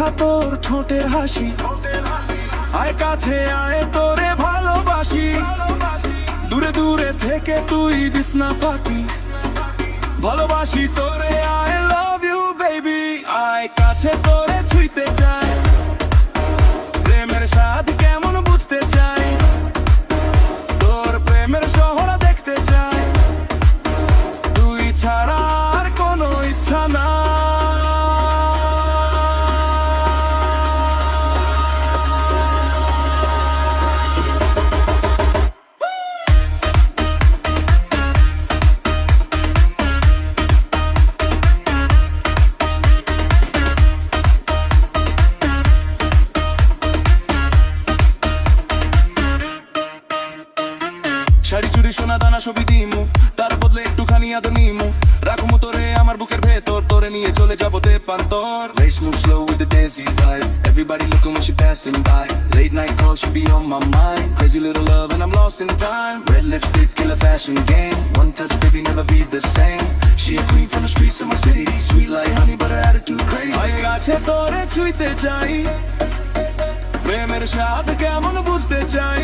দেখা তোর ঠোঁটের হাসি, আয় কাছে আয় তোরে ভালোবাসি, দূরে দূরে থেকে তুই দিস না ফাঁকি, ভালোবাসি তোরে আই লাভ ইউ বেবি। আয় কাছে তোরে ছুঁইতে চাই, প্রেমের স্বাদ কেমন বুঝতে চাই, তোর প্রেমের শহর দেখতে চাই, তুই ছাড়া আর কোনো ইচ্ছা না। শাড়ি চুড়ি সোনা দানা সবই দিমু, তার বদলে একটুখানি আদর নিমু, রাখমু তোরে আমার বুকের ভেতর, তোরে নিয়ে চলে যাবো তেপান্তর। Race move slow with the dancing vibe. Everybody looking when she passing by. Late night calls, she be on my mind. Crazy little love and I'm lost in time. Red lipstick, killer fashion game. One touch, baby, never be the same. She a queen from the streets of my city. Sweet like honey, but her attitude crazy. আয় কাছে তোরে ছুঁইতে চাই, প্রেমের স্বাদ কেমন বুঝতে চাই,